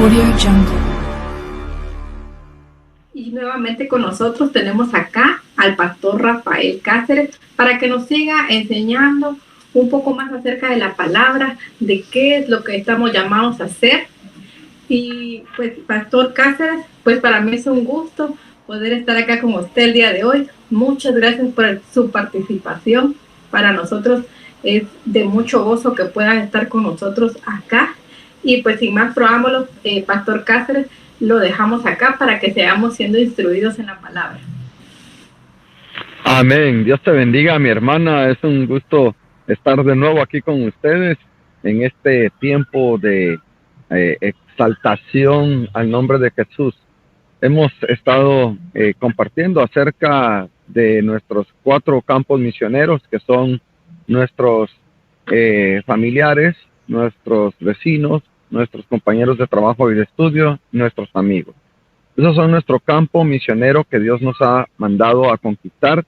AudioJungle. Y nuevamente con nosotros tenemos acá al pastor Rafael Cáceres para que nos siga enseñando un poco más acerca de la palabra, de qué es lo que estamos llamados a hacer. Y pues, pastor Cáceres, pues para mí es un gusto poder estar acá con usted el día de hoy. Muchas gracias por su participación. Para nosotros es de mucho gozo que puedan estar con nosotros acá. Y pues sin más preámbulos, pastor Cáceres, lo dejamos acá para que seamos siendo instruidos en la palabra. Amén. Dios te bendiga, mi hermana. Es un gusto estar de nuevo aquí con ustedes en este tiempo de exaltación al nombre de Jesús. Hemos estado compartiendo acerca de nuestros 4 campos misioneros, que son nuestros familiares, nuestros vecinos, nuestros compañeros de trabajo y de estudio, nuestros amigos. Esos son nuestro campo misionero que Dios nos ha mandado a conquistar,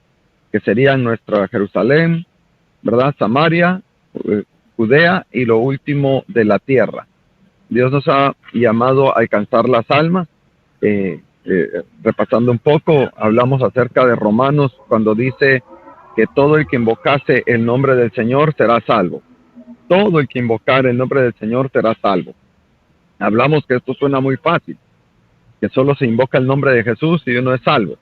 que serían nuestra Jerusalén, ¿verdad? Samaria, Judea y lo último de la tierra. Dios nos ha llamado a alcanzar las almas. Repasando un poco, hablamos acerca de Romanos cuando dice que todo el que invocase el nombre del Señor será salvo. Todo el que invocar el nombre del Señor será salvo. Hablamos que esto suena muy fácil, que solo se invoca el nombre de Jesús y uno es salvo.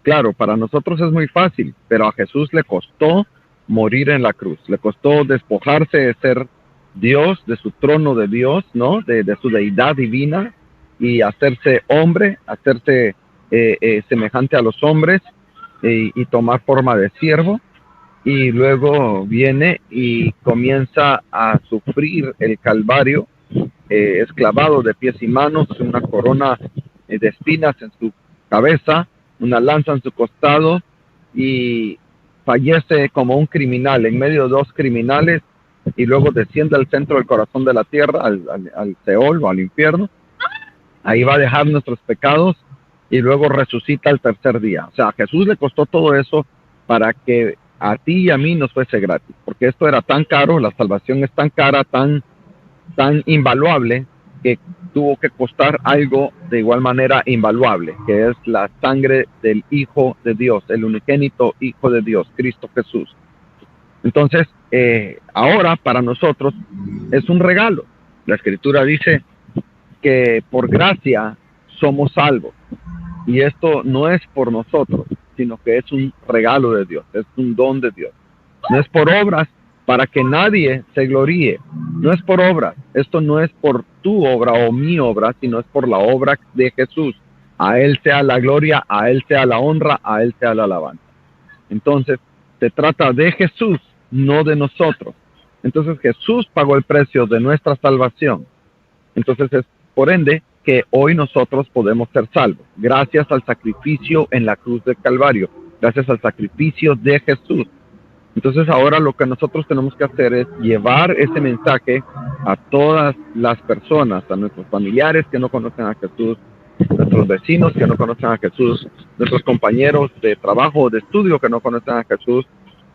Claro, para nosotros es muy fácil, pero a Jesús le costó morir en la cruz, le costó despojarse de ser Dios, de su trono de Dios, ¿no? De su deidad divina, y hacerse hombre, hacerse semejante a los hombres y tomar forma de siervo. Y luego viene y comienza a sufrir el Calvario, esclavado de pies y manos, una corona de espinas en su cabeza, una lanza en su costado, y fallece como un criminal en medio de 2 criminales, y luego desciende al centro del corazón de la tierra, al Seol o al infierno. Ahí va a dejar nuestros pecados y luego resucita el tercer día. O sea, a Jesús le costó todo eso para que a ti y a mí nos fuese gratis, porque esto era tan caro, la salvación es tan cara, tan invaluable, que tuvo que costar algo de igual manera invaluable, que es la sangre del Hijo de Dios, el unigénito Hijo de Dios, Cristo Jesús. Entonces, ahora para nosotros es un regalo. La Escritura dice que por gracia somos salvos, y esto no es por nosotros, sino que es un regalo de Dios, es un don de Dios. No es por obras, para que nadie se gloríe. No es por obras. Esto no es por tu obra o mi obra, sino es por la obra de Jesús. A Él sea la gloria, a Él sea la honra, a Él sea la alabanza. Entonces, se trata de Jesús, no de nosotros. Entonces, Jesús pagó el precio de nuestra salvación. Entonces, es por ende que hoy nosotros podemos ser salvos, gracias al sacrificio en la cruz del Calvario, gracias al sacrificio de Jesús. Entonces ahora lo que nosotros tenemos que hacer es llevar ese mensaje a todas las personas, a nuestros familiares que no conocen a Jesús, nuestros vecinos que no conocen a Jesús, nuestros compañeros de trabajo o de estudio que no conocen a Jesús,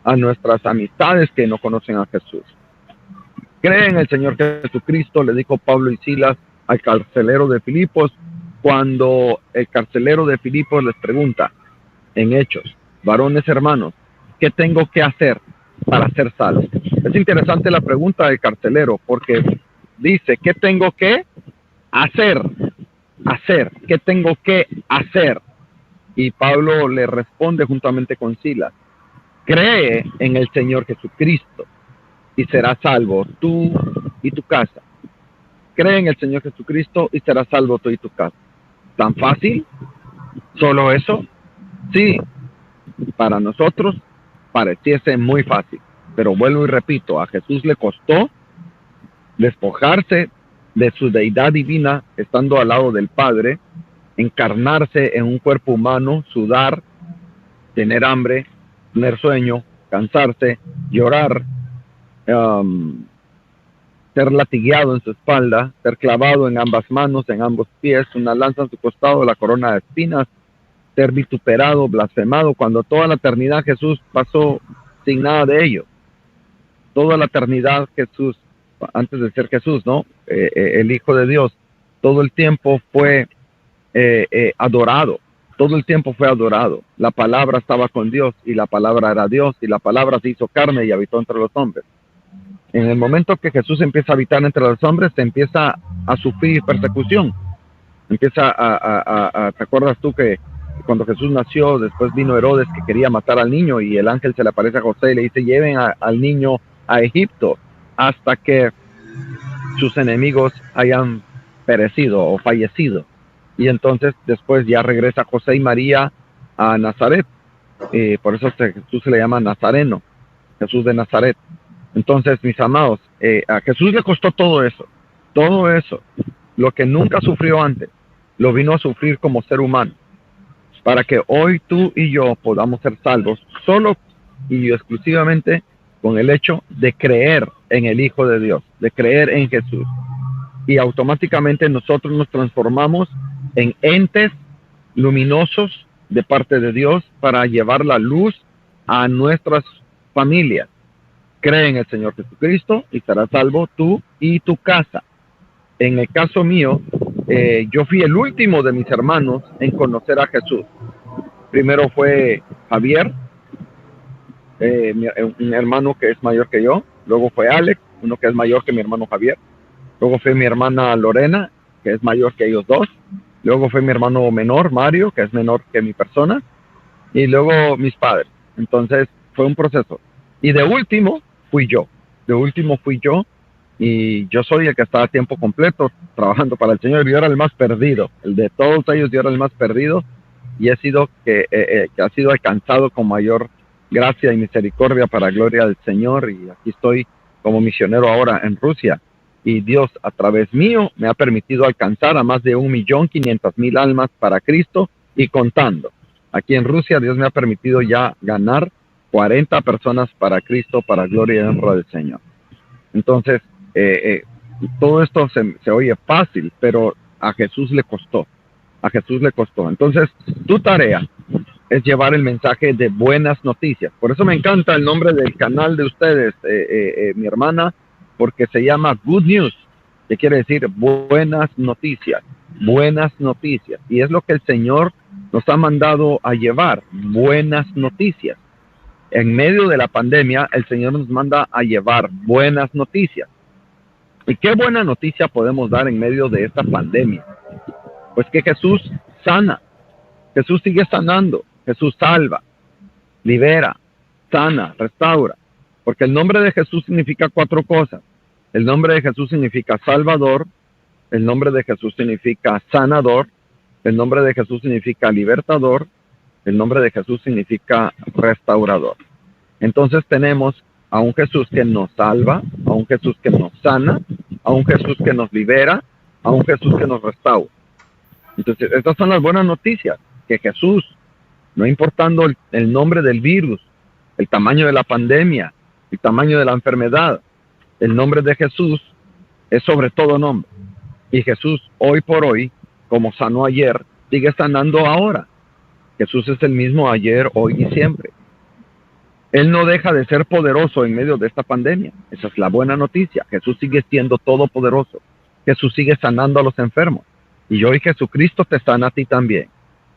a nuestras amistades que no conocen a Jesús. Cree en el Señor Jesucristo, le dijo Pablo y Silas al carcelero de Filipos, cuando el carcelero de Filipos les pregunta en Hechos, varones hermanos, ¿qué tengo que hacer para ser salvo? Es interesante la pregunta del carcelero, porque dice, ¿qué tengo que hacer? ¿Qué tengo que hacer? Y Pablo le responde juntamente con Silas, cree en el Señor Jesucristo y serás salvo tú y tu casa. Cree en el Señor Jesucristo y serás salvo tú y tu casa. ¿Tan fácil? ¿Solo eso? Sí, para nosotros pareciese muy fácil, pero vuelvo y repito, a Jesús le costó despojarse de su deidad divina, estando al lado del Padre, encarnarse en un cuerpo humano, sudar, tener hambre, tener sueño, cansarse, llorar, ser latigueado en su espalda, ser clavado en ambas manos, en ambos pies, una lanza en su costado, la corona de espinas, ser vituperado, blasfemado, cuando toda la eternidad Jesús pasó sin nada de ello. Toda la eternidad Jesús, antes de ser Jesús, ¿no? El Hijo de Dios, todo el tiempo fue adorado. Todo el tiempo fue adorado. La palabra estaba con Dios y la palabra era Dios y la palabra se hizo carne y habitó entre los hombres. En el momento que Jesús empieza a habitar entre los hombres, se empieza a sufrir persecución. ¿Te acuerdas tú que cuando Jesús nació, después vino Herodes que quería matar al niño y el ángel se le aparece a José y le dice, lleven al niño a Egipto hasta que sus enemigos hayan perecido o fallecido? Y entonces después ya regresa José y María a Nazaret. Por eso Jesús se le llama Nazareno, Jesús de Nazaret. Entonces, mis amados, a Jesús le costó todo eso, lo que nunca sufrió antes, lo vino a sufrir como ser humano, para que hoy tú y yo podamos ser salvos, solo y exclusivamente con el hecho de creer en el Hijo de Dios, de creer en Jesús. Y automáticamente nosotros nos transformamos en entes luminosos de parte de Dios para llevar la luz a nuestras familias. Cree en el Señor Jesucristo y serás salvo tú y tu casa. En el caso mío, yo fui el último de mis hermanos en conocer a Jesús. Primero fue Javier, un hermano que es mayor que yo. Luego fue Alex, uno que es mayor que mi hermano Javier. Luego fue mi hermana Lorena, que es mayor que ellos dos. Luego fue mi hermano menor, Mario, que es menor que mi persona. Y luego mis padres. Entonces fue un proceso. Y de último fui yo. Y yo soy el que está a tiempo completo trabajando para el Señor. Yo era el más perdido. El de todos ellos yo era el más perdido. Y he sido que ha sido alcanzado con mayor gracia y misericordia para gloria del Señor. Y aquí estoy como misionero ahora en Rusia. Y Dios a través mío me ha permitido alcanzar a más de 1.500.000 almas para Cristo y contando. Aquí en Rusia Dios me ha permitido ya ganar 40 personas para Cristo, para gloria y honra del Señor. Entonces, todo esto se oye fácil, pero a Jesús le costó. Entonces, tu tarea es llevar el mensaje de buenas noticias. Por eso me encanta el nombre del canal de ustedes, mi hermana, porque se llama Good News, que quiere decir buenas noticias. Y es lo que el Señor nos ha mandado a llevar, buenas noticias. En medio de la pandemia, el Señor nos manda a llevar buenas noticias. ¿Y qué buena noticia podemos dar en medio de esta pandemia? Pues que Jesús sana, Jesús sigue sanando, Jesús salva, libera, sana, restaura. Porque el nombre de Jesús significa 4 cosas. El nombre de Jesús significa Salvador, el nombre de Jesús significa Sanador, el nombre de Jesús significa Libertador, el nombre de Jesús significa Restaurador. Entonces tenemos a un Jesús que nos salva, a un Jesús que nos sana, a un Jesús que nos libera, a un Jesús que nos restaura. Entonces, estas son las buenas noticias, que Jesús, no importando el nombre del virus, el tamaño de la pandemia, el tamaño de la enfermedad, el nombre de Jesús es sobre todo nombre. Y Jesús, hoy por hoy, como sanó ayer, sigue sanando ahora. Jesús es el mismo ayer, hoy y siempre. Él no deja de ser poderoso en medio de esta pandemia. Esa es la buena noticia. Jesús sigue siendo todopoderoso. Jesús sigue sanando a los enfermos. Y hoy Jesucristo te sana a ti también.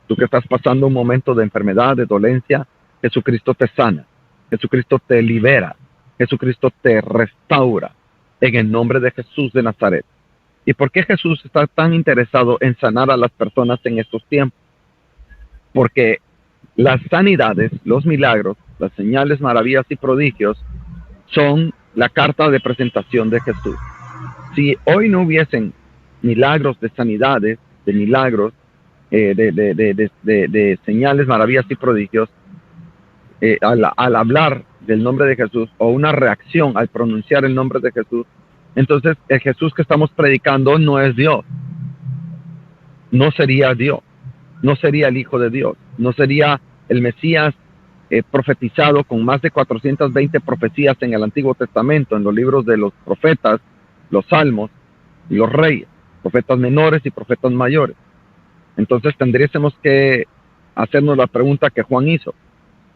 Tú que estás pasando un momento de enfermedad, de dolencia, Jesucristo te sana. Jesucristo te libera. Jesucristo te restaura en el nombre de Jesús de Nazaret. ¿Y por qué Jesús está tan interesado en sanar a las personas en estos tiempos? Porque las sanidades, los milagros, las señales, maravillas y prodigios son la carta de presentación de Jesús. Si hoy no hubiesen milagros de sanidades, de milagros, de señales, maravillas y prodigios, al hablar del nombre de Jesús o una reacción al pronunciar el nombre de Jesús, entonces el Jesús que estamos predicando no es Dios. No sería Dios. No sería el Hijo de Dios. No sería el Mesías profetizado con más de 420 profecías en el Antiguo Testamento, en los libros de los profetas, los salmos y los reyes, profetas menores y profetas mayores. Entonces tendríamos que hacernos la pregunta que Juan hizo.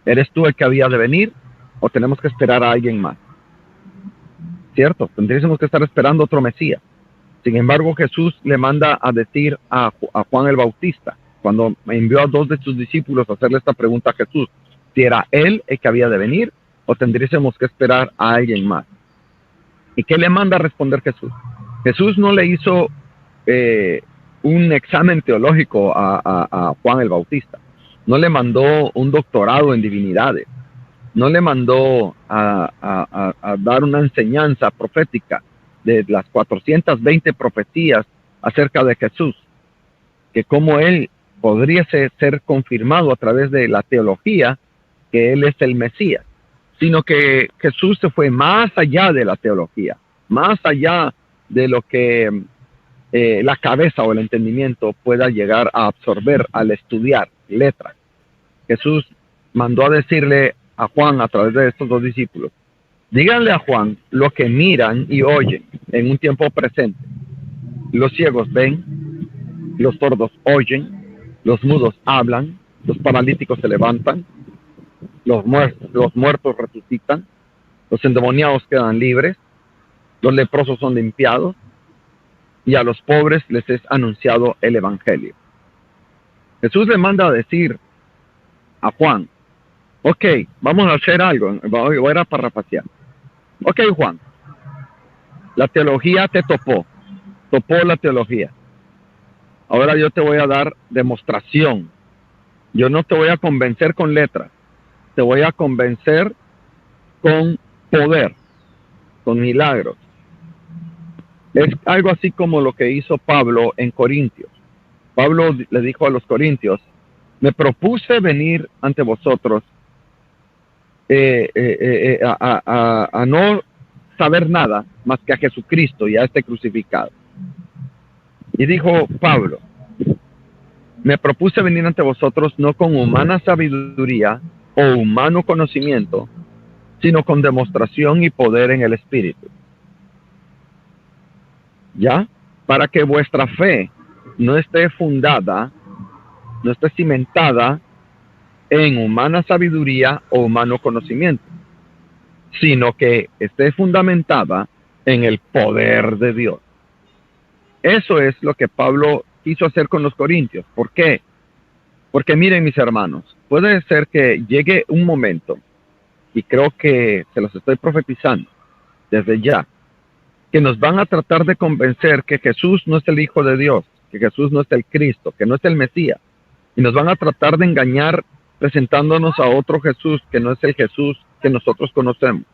¿Eres tú el que había de venir o tenemos que esperar a alguien más? ¿Cierto? Tendríamos que estar esperando otro Mesías. Sin embargo, Jesús le manda a decir a Juan el Bautista, cuando envió a 2 de sus discípulos a hacerle esta pregunta a Jesús, si era él el que había de venir o tendríamos que esperar a alguien más. ¿Y qué le manda a responder Jesús? Jesús no le hizo un examen teológico a Juan el Bautista, no le mandó un doctorado en divinidades, no le mandó a dar una enseñanza profética de las 420 profecías acerca de Jesús, que como él podría ser confirmado a través de la teología, que él es el Mesías, sino que Jesús se fue más allá de la teología, más allá de lo que la cabeza o el entendimiento pueda llegar a absorber al estudiar letras. Jesús mandó a decirle a Juan a través de estos 2 discípulos, díganle a Juan lo que miran y oyen en un tiempo presente. Los ciegos ven, los sordos oyen, los mudos hablan, los paralíticos se levantan, los muertos resucitan, los endemoniados quedan libres, los leprosos son limpiados, y a los pobres les es anunciado el Evangelio. Jesús le manda a decir a Juan, ok, vamos a hacer algo, voy a parafrasear. Ok, Juan, la teología te topó la teología. Ahora yo te voy a dar demostración. Yo no te voy a convencer con letras, te voy a convencer con poder, con milagros. Es algo así como lo que hizo Pablo en Corintios. Pablo le dijo a los corintios, me propuse venir ante vosotros a no saber nada más que a Jesucristo y a este crucificado. Y dijo Pablo, me propuse venir ante vosotros no con humana sabiduría o humano conocimiento, sino con demostración y poder en el Espíritu. ¿Ya? Para que vuestra fe no esté fundada, no esté cimentada en humana sabiduría o humano conocimiento, sino que esté fundamentada en el poder de Dios. Eso es lo que Pablo quiso hacer con los corintios. ¿Por qué? Porque miren, mis hermanos, puede ser que llegue un momento, y creo que se los estoy profetizando desde ya, que nos van a tratar de convencer que Jesús no es el Hijo de Dios, que Jesús no es el Cristo, que no es el Mesías, y nos van a tratar de engañar presentándonos a otro Jesús que no es el Jesús que nosotros conocemos.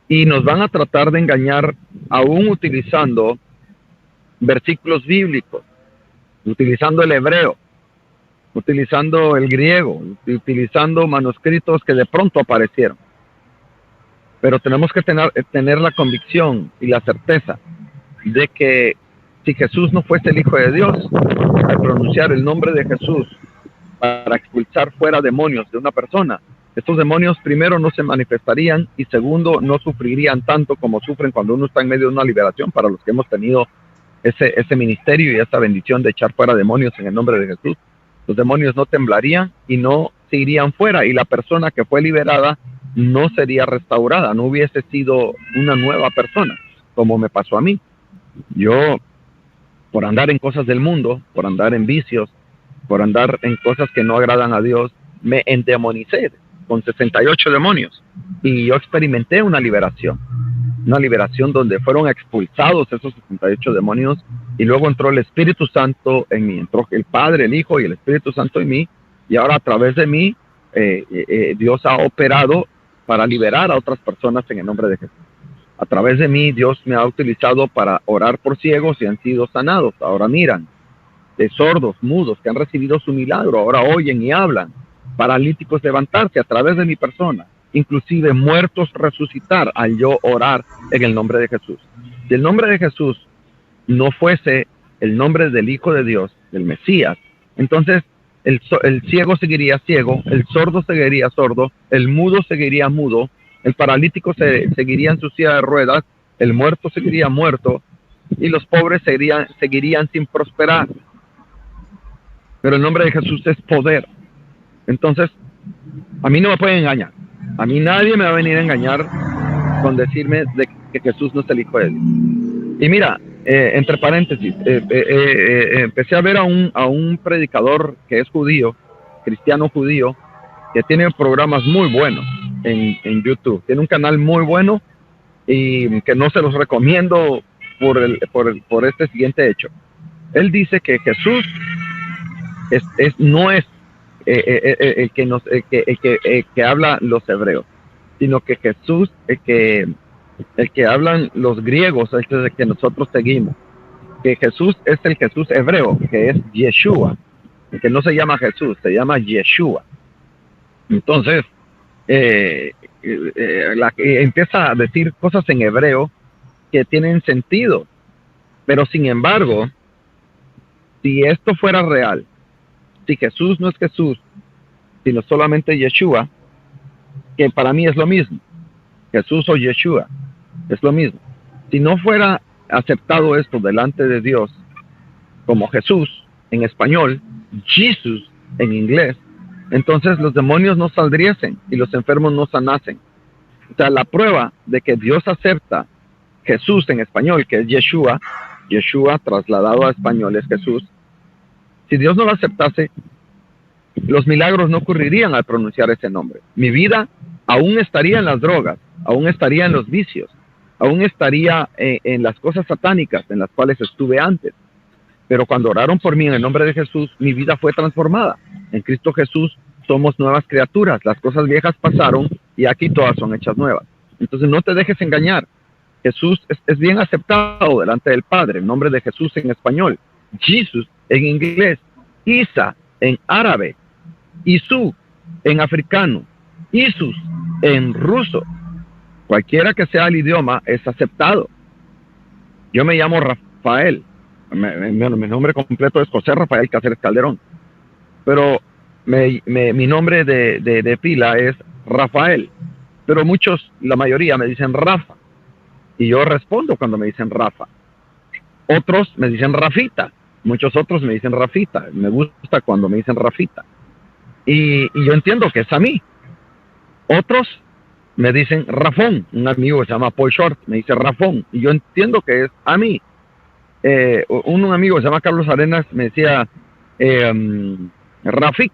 Y nos van a tratar de engañar aún utilizando versículos bíblicos, utilizando el hebreo, utilizando el griego, utilizando manuscritos que de pronto aparecieron. Pero tenemos que tener la convicción y la certeza de que si Jesús no fuese el Hijo de Dios, al pronunciar el nombre de Jesús para expulsar fuera demonios de una persona, estos demonios primero no se manifestarían y segundo no sufrirían tanto como sufren cuando uno está en medio de una liberación. Para los que hemos tenido ese ministerio y esa bendición de echar fuera demonios en el nombre de Jesús, los demonios no temblarían y no se irían fuera, y la persona que fue liberada no sería restaurada, no hubiese sido una nueva persona, como me pasó a mí. Yo, por andar en cosas del mundo, por andar en vicios, por andar en cosas que no agradan a Dios, me endemonicé con 68 demonios, y yo experimenté una liberación donde fueron expulsados esos 68 demonios, y luego entró el Espíritu Santo en mí, entró el Padre, el Hijo y el Espíritu Santo en mí, y ahora a través de mí Dios ha operado para liberar a otras personas en el nombre de Jesús. A través de mí Dios me ha utilizado para orar por ciegos y han sido sanados, ahora miran, de sordos, mudos, que han recibido su milagro, ahora oyen y hablan, paralíticos levantarse a través de mi persona, inclusive muertos resucitar al yo orar en el nombre de Jesús. Si el nombre de Jesús no fuese el nombre del Hijo de Dios, del Mesías, entonces el ciego seguiría ciego, el sordo seguiría sordo, el mudo seguiría mudo, el paralítico seguiría en su silla de ruedas, el muerto seguiría muerto y los pobres seguirían sin prosperar. Pero el nombre de Jesús es poder. Entonces, a mí no me pueden engañar. A mí nadie me va a venir a engañar con decirme de que Jesús no es el Hijo de Dios. Y mira, entre paréntesis, empecé a ver a un predicador que es judío, cristiano judío, que tiene programas muy buenos en YouTube. Tiene un canal muy bueno y que no se los recomiendo por este siguiente hecho. Él dice que Jesús no es el que habla los hebreos, sino que Jesús, el que hablan los griegos, es el que nosotros seguimos. Que Jesús es el Jesús hebreo, que es Yeshua, que no se llama Jesús, se llama Yeshua. Entonces, empieza a decir cosas en hebreo que tienen sentido, pero sin embargo, si esto fuera real, si Jesús no es Jesús, sino solamente Yeshua, que para mí es lo mismo, Jesús o Yeshua, es lo mismo. Si no fuera aceptado esto delante de Dios como Jesús en español, Jesus en inglés, entonces los demonios no saldriesen y los enfermos no sanasen. O sea, la prueba de que Dios acepta Jesús en español, que es Yeshua, Yeshua trasladado a español es Jesús. Si Dios no lo aceptase, los milagros no ocurrirían al pronunciar ese nombre. Mi vida aún estaría en las drogas, aún estaría en los vicios, aún estaría en las cosas satánicas en las cuales estuve antes. Pero cuando oraron por mí en el nombre de Jesús, mi vida fue transformada. En Cristo Jesús somos nuevas criaturas. Las cosas viejas pasaron y aquí todas son hechas nuevas. Entonces no te dejes engañar. Jesús es bien aceptado delante del Padre. El nombre de Jesús en español, Jesus en inglés, Isa en árabe, Isu en africano, Isus en ruso. Cualquiera que sea el idioma es aceptado. Yo me llamo Rafael. Mi nombre completo es José Rafael Cáceres Calderón. Pero mi nombre de pila es Rafael. Pero muchos, la mayoría me dicen Rafa. Y yo respondo cuando me dicen Rafa. Otros me dicen Rafita. Muchos otros me dicen Rafita. Me gusta cuando me dicen Rafita. Y yo entiendo que es a mí. Otros me dicen Rafón. Un amigo que se llama Paul Short me dice Rafón. Y yo entiendo que es a mí. Un amigo que se llama Carlos Arenas me decía Rafik.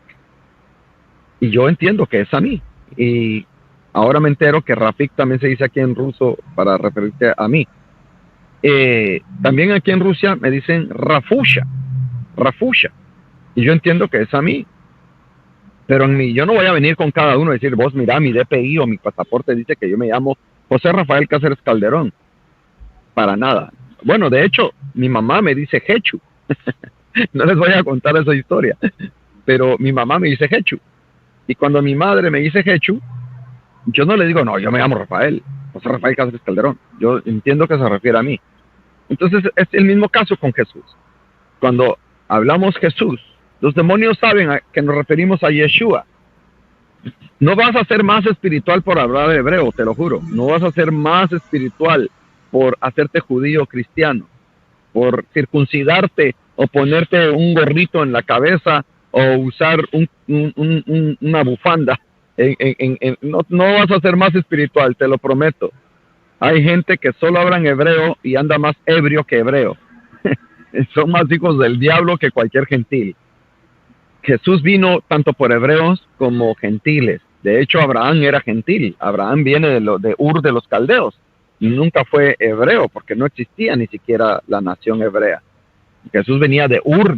Y yo entiendo que es a mí. Y ahora me entero que Rafik también se dice aquí en ruso para referirse a mí. También aquí en Rusia me dicen Rafusha. Y yo entiendo que es a mí. Pero yo no voy a venir con cada uno y decir, vos mira, mi DPI o mi pasaporte dice que yo me llamo José Rafael Cáceres Calderón. Para nada. Bueno, de hecho, mi mamá me dice Hechu. No les voy a contar esa historia. Pero mi mamá me dice Hechu. Y cuando mi madre me dice Hechu, yo no le digo, no, yo me llamo Rafael, José Rafael Cáceres Calderón. Yo entiendo que se refiere a mí. Entonces, es el mismo caso con Jesús. Cuando hablamos Jesús, los demonios saben que nos referimos a Yeshua. No vas a ser más espiritual por hablar hebreo, te lo juro. No vas a ser más espiritual por hacerte judío o cristiano, por circuncidarte o ponerte un gorrito en la cabeza o usar una bufanda. No vas a ser más espiritual, te lo prometo. Hay gente que solo habla en hebreo y anda más ebrio que hebreo. Son más hijos del diablo que cualquier gentil. Jesús vino tanto por hebreos como gentiles. De hecho, Abraham era gentil. Abraham viene de Ur de los Caldeos. Nunca fue hebreo porque no existía ni siquiera la nación hebrea. Jesús venía de Ur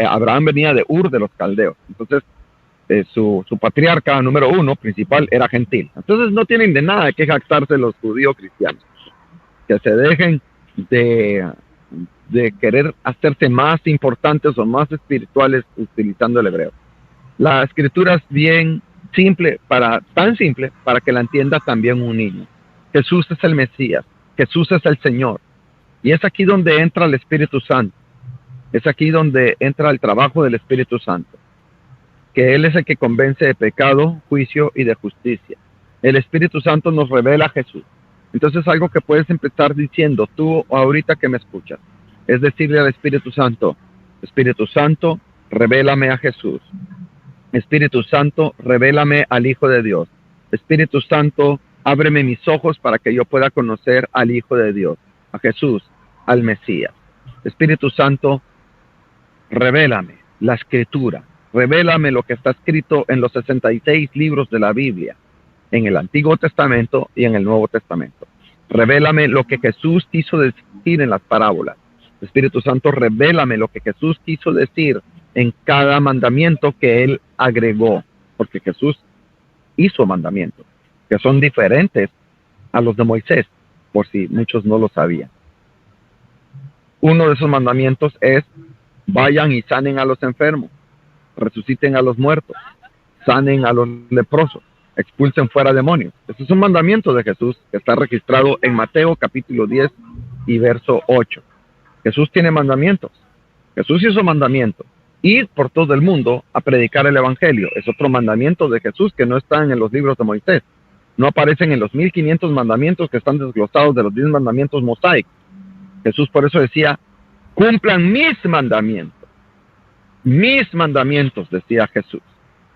Abraham venía de Ur de los Caldeos. Entonces, su patriarca número uno, principal, era gentil. Entonces, no tienen de nada que jactarse los judíos cristianos. Que se dejen de querer hacerse más importantes o más espirituales utilizando el hebreo. La escritura es bien simple, tan simple para que la entienda también un niño. Jesús es el Mesías, Jesús es el Señor. Y es aquí donde entra el Espíritu Santo. Es aquí donde entra el trabajo del Espíritu Santo. Que Él es el que convence de pecado, juicio y de justicia. El Espíritu Santo nos revela a Jesús. Entonces algo que puedes empezar diciendo tú ahorita que me escuchas. Es decirle al Espíritu Santo, revélame a Jesús. Espíritu Santo, revélame al Hijo de Dios. Espíritu Santo, ábreme mis ojos para que yo pueda conocer al Hijo de Dios, a Jesús, al Mesías. Espíritu Santo, revélame la escritura, revélame lo que está escrito en los 66 libros de la Biblia, en el Antiguo Testamento y en el Nuevo Testamento. Revélame lo que Jesús quiso decir en las parábolas. Espíritu Santo, revélame lo que Jesús quiso decir en cada mandamiento que Él agregó, porque Jesús hizo mandamientos que son diferentes a los de Moisés, por si muchos no lo sabían. Uno de esos mandamientos es: vayan y sanen a los enfermos, resuciten a los muertos, sanen a los leprosos, expulsen fuera demonios. Ese es un mandamiento de Jesús que está registrado en Mateo capítulo 10 y verso 8. Jesús tiene mandamientos. Jesús hizo mandamientos. Ir por todo el mundo a predicar el evangelio es otro mandamiento de Jesús que no están en los libros de Moisés. No aparecen en los 1500 mandamientos que están desglosados de los 10 mandamientos mosaicos. Jesús por eso decía: cumplan mis mandamientos. Mis mandamientos, decía Jesús.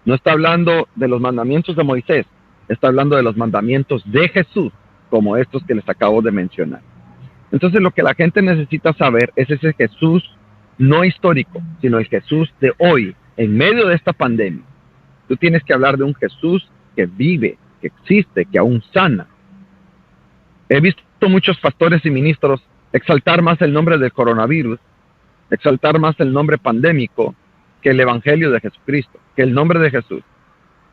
No está hablando de los mandamientos de Moisés, está hablando de los mandamientos de Jesús, como estos que les acabo de mencionar. Entonces lo que la gente necesita saber es ese Jesús no histórico, sino el Jesús de hoy, en medio de esta pandemia. Tú tienes que hablar de un Jesús que vive, que existe, que aún sana. He visto muchos pastores y ministros exaltar más el nombre del coronavirus, exaltar más el nombre pandémico que el evangelio de Jesucristo, que el nombre de Jesús.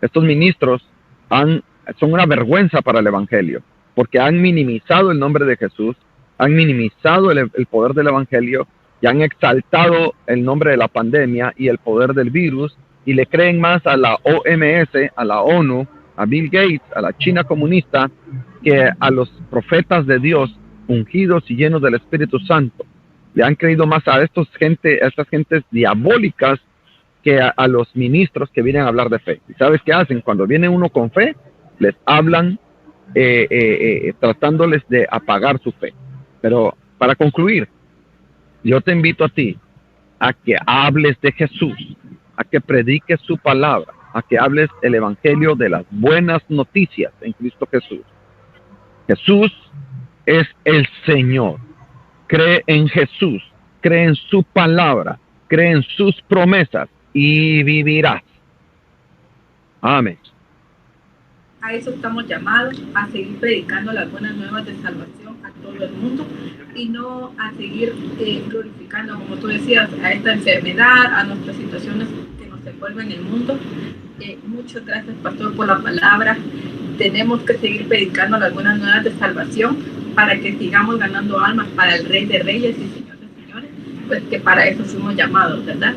Estos ministros son una vergüenza para el evangelio, porque han minimizado el nombre de Jesús, han minimizado el poder del evangelio y han exaltado el nombre de la pandemia y el poder del virus, y le creen más a la OMS, a la ONU, a Bill Gates, a la China comunista, que a los profetas de Dios ungidos y llenos del Espíritu Santo. Le han creído más a estas gentes diabólicas que a los ministros que vienen a hablar de fe. ¿Y sabes qué hacen? Cuando viene uno con fe, les hablan tratándoles de apagar su fe. Pero para concluir, yo te invito a ti a que hables de Jesús, a que prediques su palabra, a que hables el evangelio de las buenas noticias en Cristo Jesús. Jesús es el Señor. Cree en Jesús, cree en su palabra, cree en sus promesas y vivirás. Amén. A eso estamos llamados, a seguir predicando las buenas nuevas de salvación a todo el mundo y no a seguir glorificando, como tú decías, a esta enfermedad, a nuestras situaciones que nos envuelven en el mundo. Muchas gracias, pastor, por la palabra. Tenemos que seguir predicando las buenas nuevas de salvación para que sigamos ganando almas para el Rey de Reyes y Señor de Señores, pues que para eso fuimos llamados, ¿verdad?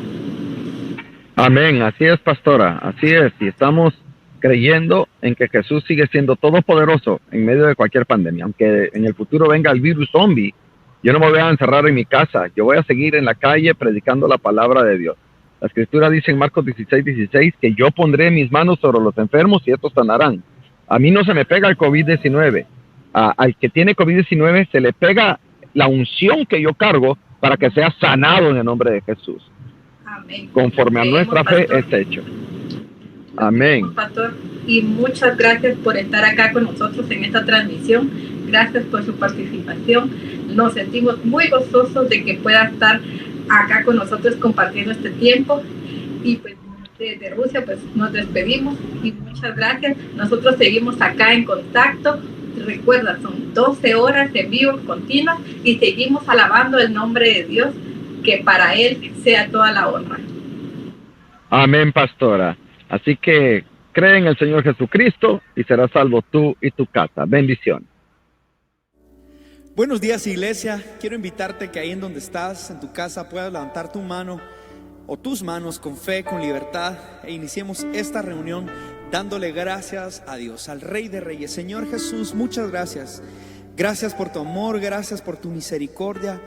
Amén, así es, pastora, así es, y estamos creyendo en que Jesús sigue siendo todopoderoso en medio de cualquier pandemia. Aunque en el futuro venga el virus zombie, yo no me voy a encerrar en mi casa, yo voy a seguir en la calle predicando la palabra de Dios. La Escritura dice en Marcos 16:16 que yo pondré mis manos sobre los enfermos y estos sanarán. A mí no se me pega el COVID-19. Al que tiene COVID-19 se le pega la unción que yo cargo para que sea sanado en el nombre de Jesús. Amén. Conforme a nuestra fe es hecho. Amén. Pastor, y muchas gracias por estar acá con nosotros en esta transmisión. Gracias por su participación. Nos sentimos muy gozosos de que pueda estar acá con nosotros compartiendo este tiempo. Y pues desde Rusia pues nos despedimos y muchas gracias. Nosotros seguimos acá en contacto. Recuerda, son 12 horas en vivo continuas y seguimos alabando el nombre de Dios, que para Él sea toda la honra. Amén, pastora. Así que cree en el Señor Jesucristo y serás salvo tú y tu casa. Bendición. Buenos días, iglesia. Quiero invitarte que ahí en donde estás, en tu casa, puedas levantar tu mano o tus manos con fe, con libertad, e iniciemos esta reunión dándole gracias a Dios, al Rey de Reyes. Señor Jesús, muchas gracias. Gracias por tu amor, gracias por tu misericordia.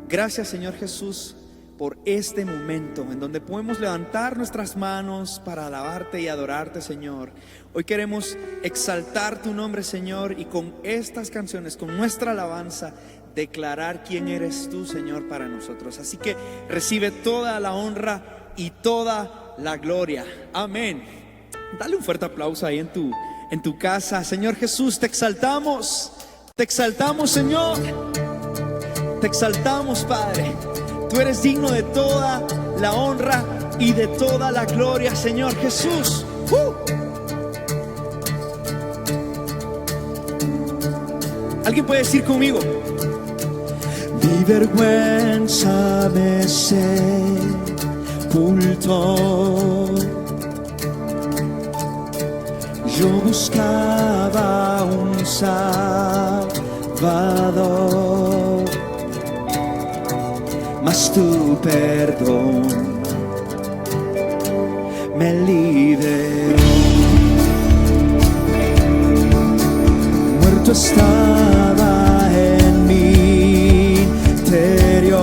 Gracias, Señor Jesús, por este momento en donde podemos levantar nuestras manos para alabarte y adorarte, Señor. Hoy queremos exaltar tu nombre, Señor, y con estas canciones, con nuestra alabanza, declarar quién eres tú, Señor, para nosotros. Así que recibe toda la honra y toda la gloria. Amén. Dale un fuerte aplauso ahí en tu casa. Señor Jesús, te exaltamos, Señor. Te exaltamos, Padre. Tú eres digno de toda la honra y de toda la gloria, Señor Jesús. ¿Alguien puede decir conmigo? Mi vergüenza me sepultó. Yo buscaba un Salvador, mas tu perdón me liberó. Muerto estaba en mi interior,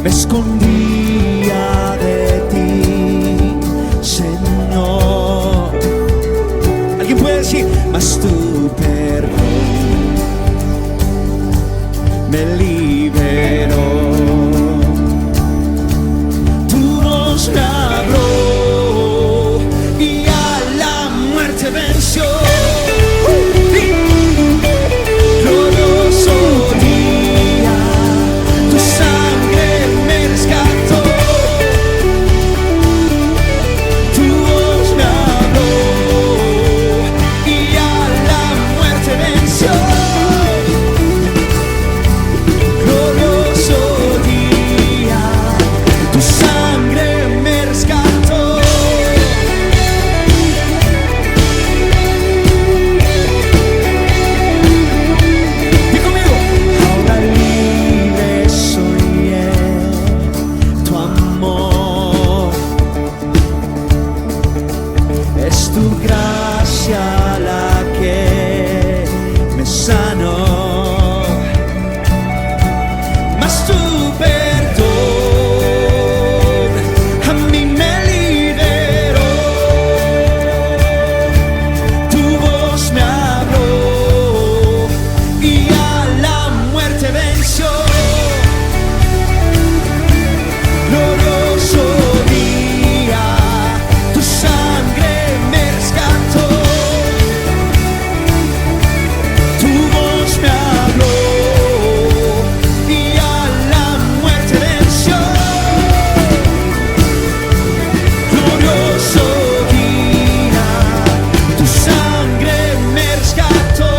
me escondía de ti, Señor. ¿Alguien puede decir? Mas tu perdón me liberó. Tu voz me habló y a la muerte venció. Glorioso día, tu sangre me rescató. Tu voz me habló y a la muerte venció. Glorioso día, tu sangre me rescató. Di conmigo. Ahora libre soy en tu amor. Es tu gracia la que me sanó. Mas tu perdón a mí me liberó. Tu voz me habló y a la muerte venció. Glorioso día, tu sangre me rescató. Tu voz me habló y a la muerte venció. Glorioso día, tu sangre me rescató.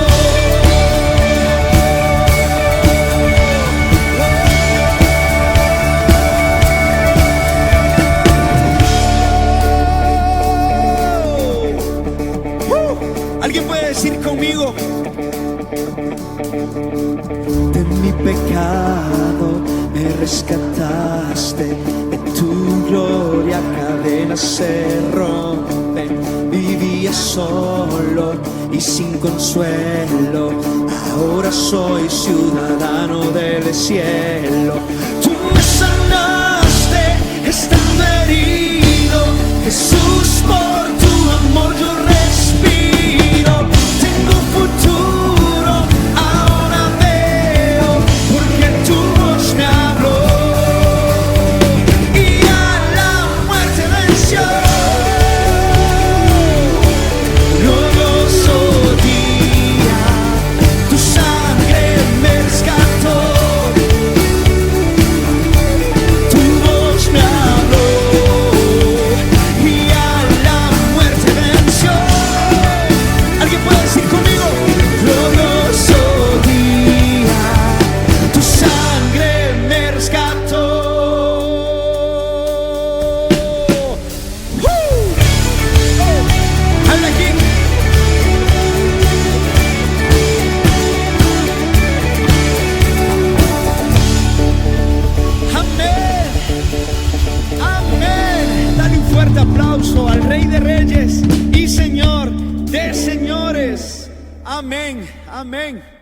¿Alguien puede decir conmigo? De mi pecado me rescataste, de tu gloria cadenas se rompen. Vivía solo y sin consuelo, ahora soy ciudadano del cielo. Tú me sanaste estando herido, Jesús, por tu amor yo respiro. Tengo futuro, ahora veo, porque tu voz me habló y a la muerte venció. Glorioso día, tu sangre me rescató. Tu voz me habló y a la muerte venció. ¿Alguien puede decir conmigo? Glorioso día, tu sangre me rescató. Habla aquí. Amén. Amén. Dale un fuerte aplauso al Rey de Reyes y Señor de Señores. Amén. Amén.